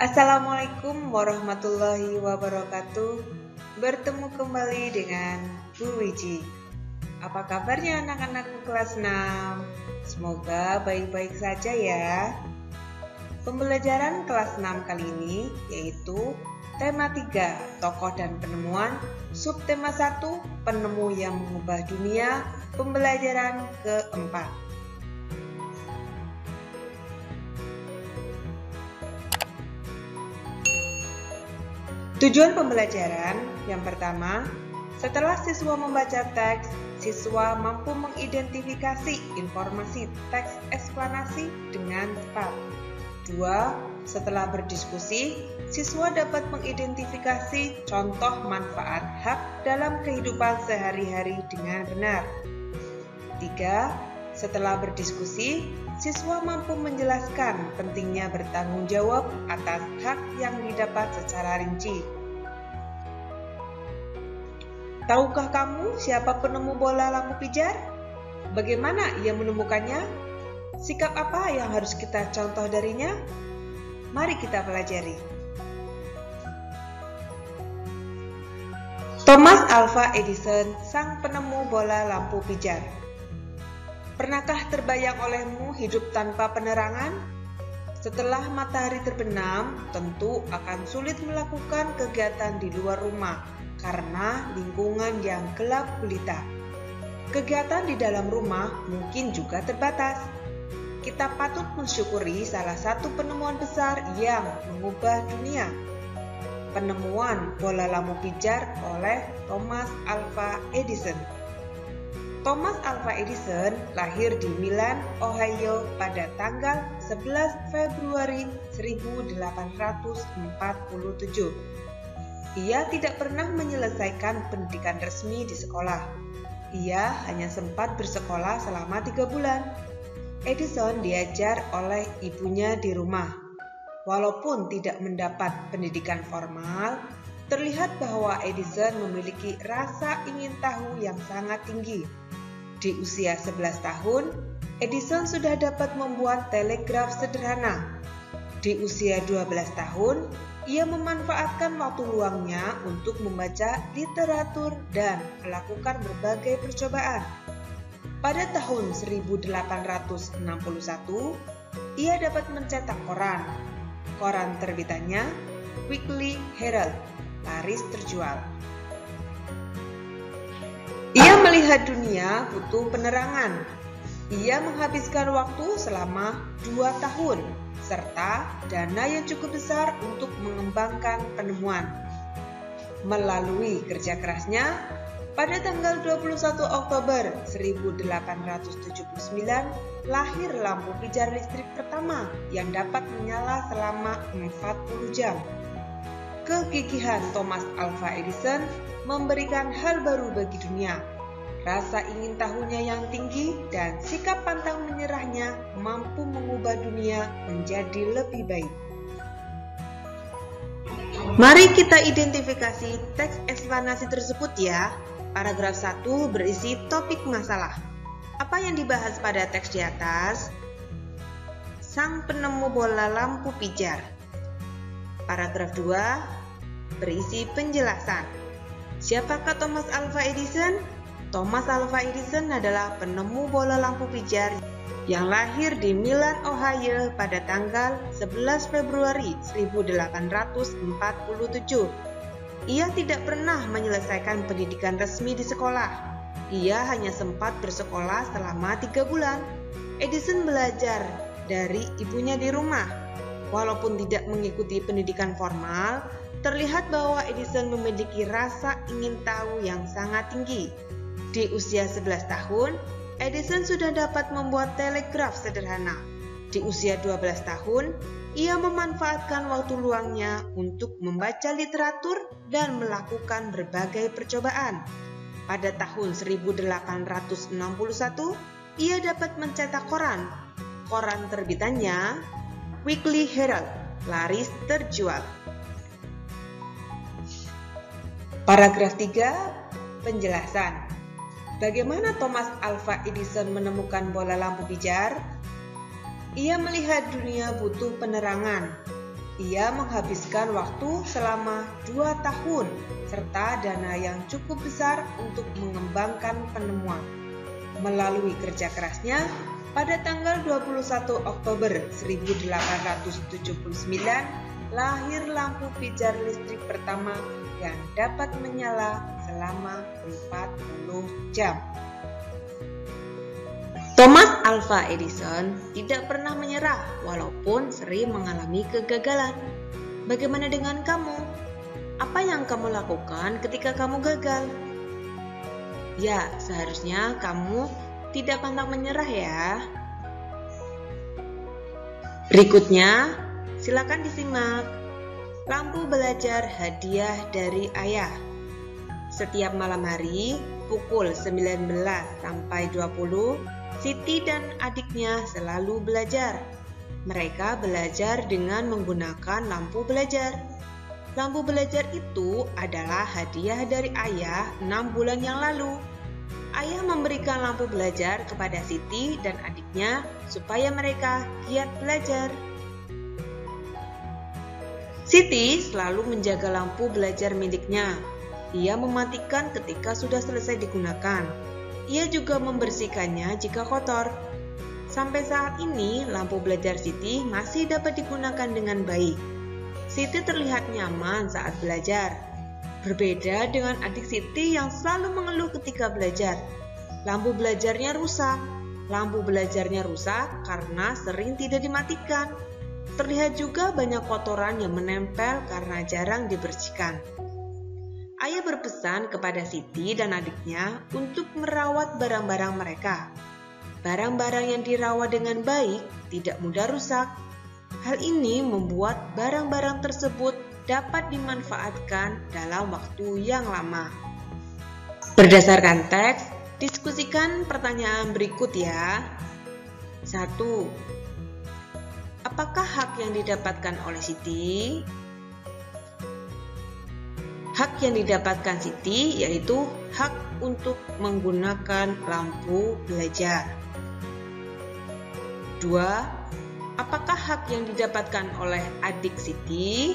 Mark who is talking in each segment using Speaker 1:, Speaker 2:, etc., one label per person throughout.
Speaker 1: Assalamualaikum warahmatullahi wabarakatuh. Bertemu kembali dengan Bu Wiji. Apa kabarnya anak-anakku kelas 6? Semoga baik-baik saja ya. Pembelajaran kelas 6 kali ini yaitu tema 3, tokoh dan penemuan, subtema 1, penemu yang mengubah dunia, pembelajaran keempat. Tujuan pembelajaran yang pertama, setelah siswa membaca teks, siswa mampu mengidentifikasi informasi teks eksplanasi dengan tepat. 2. Setelah berdiskusi, siswa dapat mengidentifikasi contoh manfaat hak dalam kehidupan sehari-hari dengan benar. 3. Setelah berdiskusi, siswa mampu menjelaskan pentingnya bertanggung jawab atas hak yang didapat secara rinci. Tahukah kamu siapa penemu bola lampu pijar? Bagaimana ia menemukannya? Sikap apa yang harus kita contoh darinya? Mari kita pelajari. Thomas Alva Edison, sang penemu bola lampu pijar. Pernahkah terbayang olehmu hidup tanpa penerangan? Setelah matahari terbenam, tentu akan sulit melakukan kegiatan di luar rumah karena lingkungan yang gelap gulita. Kegiatan di dalam rumah mungkin juga terbatas. Kita patut mensyukuri salah satu penemuan besar yang mengubah dunia. Penemuan bola lampu pijar oleh Thomas Alva Edison. Thomas Alva Edison lahir di Milan, Ohio pada tanggal 11 Februari 1847. Ia tidak pernah menyelesaikan pendidikan resmi di sekolah. Ia hanya sempat bersekolah selama 3 bulan. Edison diajar oleh ibunya di rumah. Walaupun tidak mendapat pendidikan formal, terlihat bahwa Edison memiliki rasa ingin tahu yang sangat tinggi. Di usia 11 tahun, Edison sudah dapat membuat telegraf sederhana. Di usia 12 tahun, ia memanfaatkan waktu luangnya untuk membaca literatur dan melakukan berbagai percobaan. Pada tahun 1861, ia dapat mencetak koran. Koran terbitannya Weekly Herald, laris terjual. Ia melihat dunia butuh penerangan. Ia menghabiskan waktu selama 2 tahun serta dana yang cukup besar untuk mengembangkan penemuan. Melalui kerja kerasnya, pada tanggal 21 Oktober 1879 lahir lampu pijar listrik pertama yang dapat menyala selama 40 jam. Kegigihan Thomas Alva Edison memberikan hal baru bagi dunia. Rasa ingin tahunya yang tinggi dan sikap pantang menyerahnya mampu mengubah dunia menjadi lebih baik. Mari kita identifikasi teks eksplanasi tersebut ya. Paragraf 1 berisi topik masalah. Apa yang dibahas pada teks di atas? Sang penemu bola lampu pijar. Paragraf 2 berisi penjelasan. Siapakah Thomas Alva Edison? Thomas Alva Edison adalah penemu bola lampu pijar yang lahir di Milan, Ohio pada tanggal 11 Februari 1847. Ia tidak pernah menyelesaikan pendidikan resmi di sekolah. Ia hanya sempat bersekolah selama 3 bulan. Edison belajar dari ibunya di rumah. Walaupun tidak mengikuti pendidikan formal, terlihat bahwa Edison memiliki rasa ingin tahu yang sangat tinggi. Di usia 11 tahun, Edison sudah dapat membuat telegraf sederhana. Di usia 12 tahun, ia memanfaatkan waktu luangnya untuk membaca literatur dan melakukan berbagai percobaan. Pada tahun 1861, ia dapat mencetak koran. Koran terbitannya Weekly Herald, laris terjual. Paragraf 3, penjelasan. Bagaimana Thomas Alva Edison menemukan bola lampu pijar? Ia melihat dunia butuh penerangan. Ia menghabiskan waktu selama 2 tahun serta dana yang cukup besar untuk mengembangkan penemuan. Melalui kerja kerasnya, pada tanggal 21 Oktober 1879 lahir lampu pijar listrik pertama yang dapat menyala selama 40 jam. Thomas Alva Edison tidak pernah menyerah walaupun sering mengalami kegagalan. Bagaimana dengan kamu? Apa yang kamu lakukan ketika kamu gagal? Ya, seharusnya kamu tidak pantang menyerah ya. Berikutnya, silakan disimak. Lampu belajar hadiah dari ayah. Setiap malam hari, pukul 19 sampai 20, Siti dan adiknya selalu belajar. Mereka belajar dengan menggunakan lampu belajar. Lampu belajar itu adalah hadiah dari ayah 6 bulan yang lalu. Ayah memberikan lampu belajar kepada Siti dan adiknya supaya mereka giat belajar. Siti selalu menjaga lampu belajar miliknya. Ia mematikan ketika sudah selesai digunakan. Ia juga membersihkannya jika kotor. Sampai saat ini, lampu belajar Siti masih dapat digunakan dengan baik. Siti terlihat nyaman saat belajar. Berbeda dengan adik Siti yang selalu mengeluh ketika belajar. Lampu belajarnya rusak. Lampu belajarnya rusak karena sering tidak dimatikan. Terlihat juga banyak kotoran yang menempel karena jarang dibersihkan. Ayah berpesan kepada Siti dan adiknya untuk merawat barang-barang mereka. Barang-barang yang dirawat dengan baik tidak mudah rusak. Hal ini membuat barang-barang tersebut dapat dimanfaatkan dalam waktu yang lama. Berdasarkan teks, diskusikan pertanyaan berikut ya. 1. Apakah hak yang didapatkan oleh Siti? Hak yang didapatkan Siti yaitu hak untuk menggunakan lampu belajar. 2. Apakah hak yang didapatkan oleh adik Siti?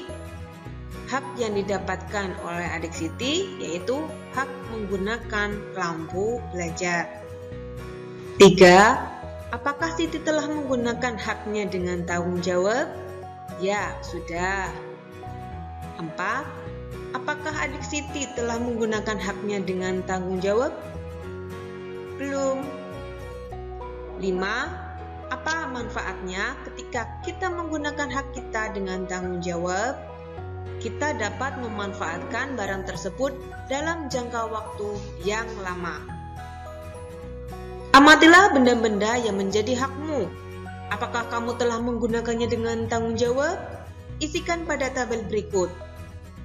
Speaker 1: Hak yang didapatkan oleh adik Siti yaitu hak menggunakan lampu belajar. 3. Apakah Siti telah menggunakan haknya dengan tanggung jawab? Ya, sudah. 4. Apakah adik Siti telah menggunakan haknya dengan tanggung jawab? Belum. 5. Apa manfaatnya ketika kita menggunakan hak kita dengan tanggung jawab? Kita dapat memanfaatkan barang tersebut dalam jangka waktu yang lama. Amatilah benda-benda yang menjadi hakmu. Apakah kamu telah menggunakannya dengan tanggung jawab? Isikan pada tabel berikut.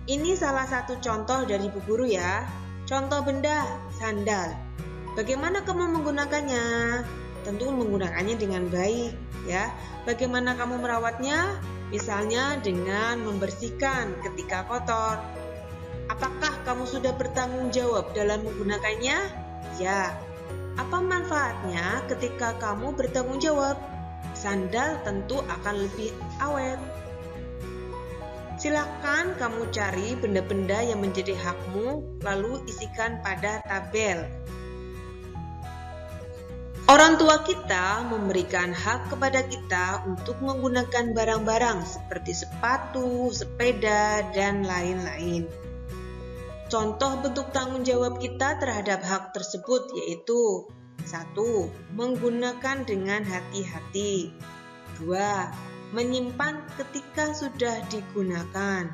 Speaker 1: Ini salah satu contoh dari Bu Guru ya. Contoh benda, sandal. Bagaimana kamu menggunakannya? Tentu menggunakannya dengan baik ya. Bagaimana kamu merawatnya? Misalnya dengan membersihkan ketika kotor. Apakah kamu sudah bertanggung jawab dalam menggunakannya? Ya. Apa manfaatnya ketika kamu bertanggung jawab? Sandal tentu akan lebih awet. Silakan kamu cari benda-benda yang menjadi hakmu, lalu isikan pada tabel. Orang tua kita memberikan hak kepada kita untuk menggunakan barang-barang seperti sepatu, sepeda, dan lain-lain. Contoh bentuk tanggung jawab kita terhadap hak tersebut yaitu 1. Menggunakan dengan hati-hati. 2. Menyimpan ketika sudah digunakan.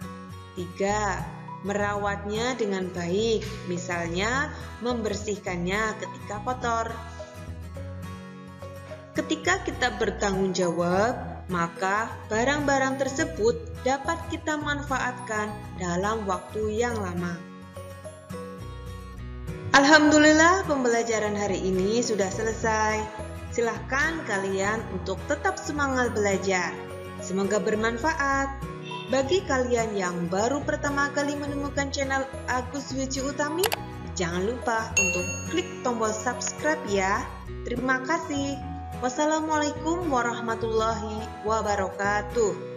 Speaker 1: 3. Merawatnya dengan baik, misalnya membersihkannya ketika kotor. Ketika kita bertanggung jawab, maka barang-barang tersebut dapat kita manfaatkan dalam waktu yang lama. Alhamdulillah, pembelajaran hari ini sudah selesai. Silahkan kalian untuk tetap semangat belajar. Semoga bermanfaat. Bagi kalian yang baru pertama kali menemukan channel Agus Wiji Utami, jangan lupa untuk klik tombol subscribe ya. Terima kasih. Wassalamualaikum warahmatullahi wabarakatuh.